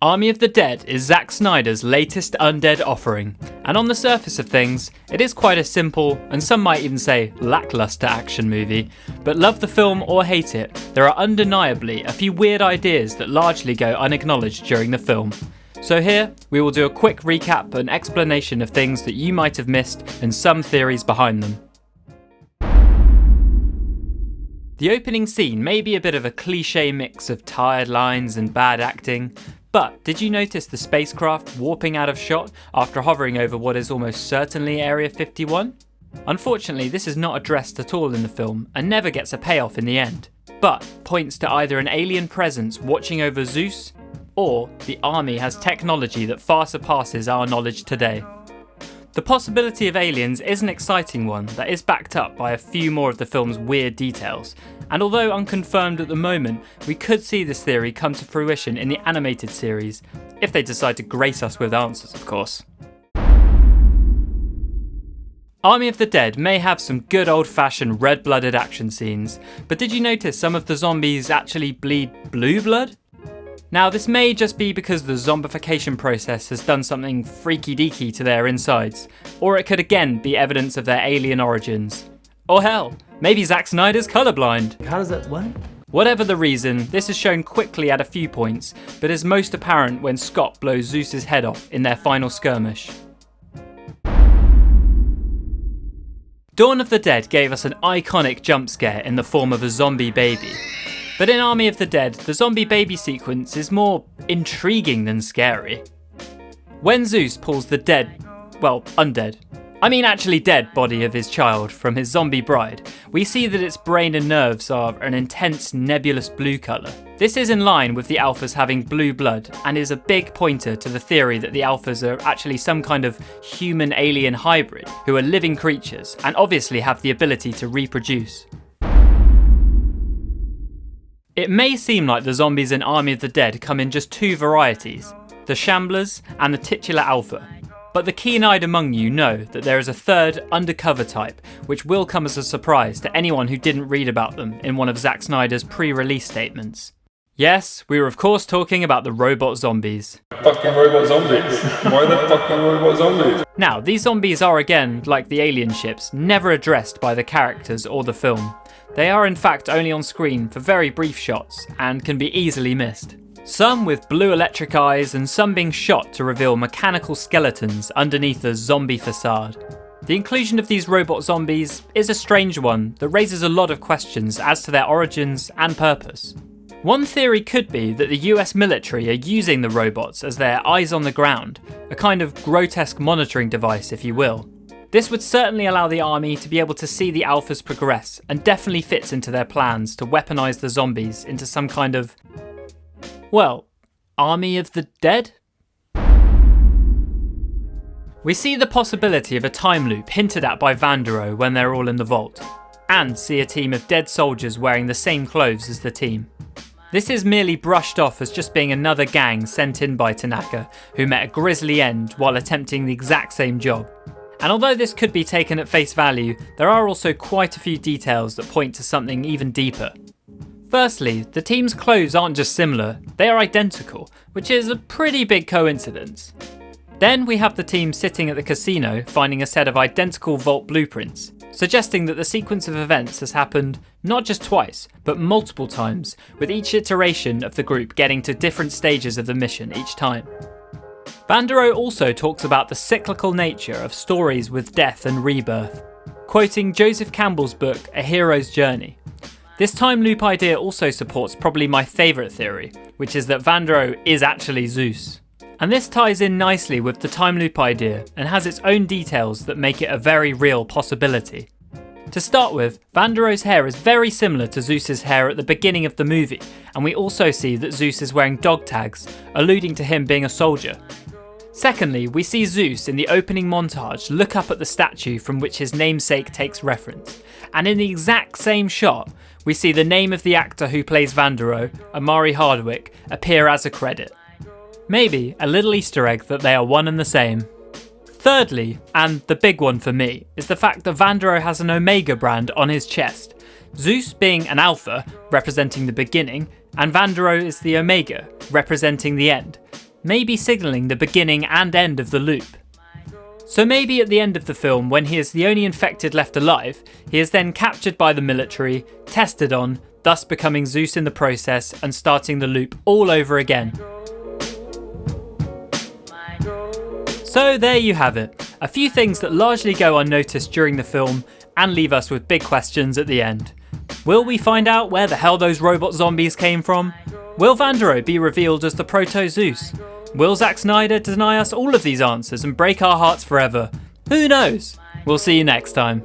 Army of the Dead is Zack Snyder's latest undead offering, and on the surface of things, it is quite a simple, and some might even say lackluster action movie, but love the film or hate it, there are undeniably a few weird ideas that largely go unacknowledged during the film. So here, we will do a quick recap and explanation of things that you might have missed and some theories behind them. The opening scene may be a bit of a cliche mix of tired lines and bad acting, but did you notice the spacecraft warping out of shot after hovering over what is almost certainly Area 51? Unfortunately, this is not addressed at all in the film and never gets a payoff in the end, but points to either an alien presence watching over Zeus, or the army has technology that far surpasses our knowledge today. The possibility of aliens is an exciting one that is backed up by a few more of the film's weird details, and although unconfirmed at the moment, we could see this theory come to fruition in the animated series, if they decide to grace us with answers, of course. Army of the Dead may have some good old-fashioned red-blooded action scenes, but did you notice some of the zombies actually bleed blue blood? Now, this may just be because the zombification process has done something freaky-deaky to their insides, or it could again be evidence of their alien origins. Or hell, maybe Zack Snyder's colourblind. How does that work? Whatever the reason, this is shown quickly at a few points, but is most apparent when Scott blows Zeus's head off in their final skirmish. Dawn of the Dead gave us an iconic jump scare in the form of a zombie baby. But in Army of the Dead, the zombie baby sequence is more intriguing than scary. When Zeus pulls the undead body of his child from his zombie bride, we see that its brain and nerves are an intense nebulous blue colour. This is in line with the Alphas having blue blood and is a big pointer to the theory that the Alphas are actually some kind of human-alien hybrid who are living creatures and obviously have the ability to reproduce. It may seem like the zombies in Army of the Dead come in just two varieties, the Shamblers and the titular Alpha, but the keen-eyed among you know that there is a third undercover type which will come as a surprise to anyone who didn't read about them in one of Zack Snyder's pre-release statements. Yes, we were of course talking about the robot zombies. Fucking robot zombies. Why the fucking robot zombies? Now, these zombies are again, like the alien ships, never addressed by the characters or the film. They are in fact only on screen for very brief shots and can be easily missed. Some with blue electric eyes and some being shot to reveal mechanical skeletons underneath a zombie facade. The inclusion of these robot zombies is a strange one that raises a lot of questions as to their origins and purpose. One theory could be that the US military are using the robots as their eyes on the ground, a kind of grotesque monitoring device if you will. This would certainly allow the army to be able to see the Alphas progress and definitely fits into their plans to weaponize the zombies into some kind of, Army of the Dead? We see the possibility of a time loop hinted at by Vandero when they're all in the vault, and see a team of dead soldiers wearing the same clothes as the team. This is merely brushed off as just being another gang sent in by Tanaka, who met a grisly end while attempting the exact same job. And although this could be taken at face value, there are also quite a few details that point to something even deeper. Firstly, the team's clothes aren't just similar, they are identical, which is a pretty big coincidence. Then we have the team sitting at the casino finding a set of identical vault blueprints, suggesting that the sequence of events has happened not just twice, but multiple times, with each iteration of the group getting to different stages of the mission each time. Vandero also talks about the cyclical nature of stories with death and rebirth, quoting Joseph Campbell's book A Hero's Journey. This time loop idea also supports probably my favourite theory, which is that Vandero is actually Zeus. And this ties in nicely with the time loop idea and has its own details that make it a very real possibility. To start with, Vandero's hair is very similar to Zeus's hair at the beginning of the movie, and we also see that Zeus is wearing dog tags, alluding to him being a soldier. Secondly, we see Zeus in the opening montage look up at the statue from which his namesake takes reference, and in the exact same shot, we see the name of the actor who plays Vandero, Amari Hardwick, appear as a credit. Maybe a little Easter egg that they are one and the same. Thirdly, and the big one for me, is the fact that Vandero has an Omega brand on his chest, Zeus being an Alpha, representing the beginning, and Vandero is the Omega, representing the end. maybe signalling the beginning and end of the loop. So maybe at the end of the film, when he is the only infected left alive, he is then captured by the military, tested on, thus becoming Zeus in the process and starting the loop all over again. So there you have it, a few things that largely go unnoticed during the film and leave us with big questions at the end. Will we find out where the hell those robot zombies came from? Will Vandero be revealed as the Proto-Zeus? Will Zack Snyder deny us all of these answers and break our hearts forever? Who knows? We'll see you next time.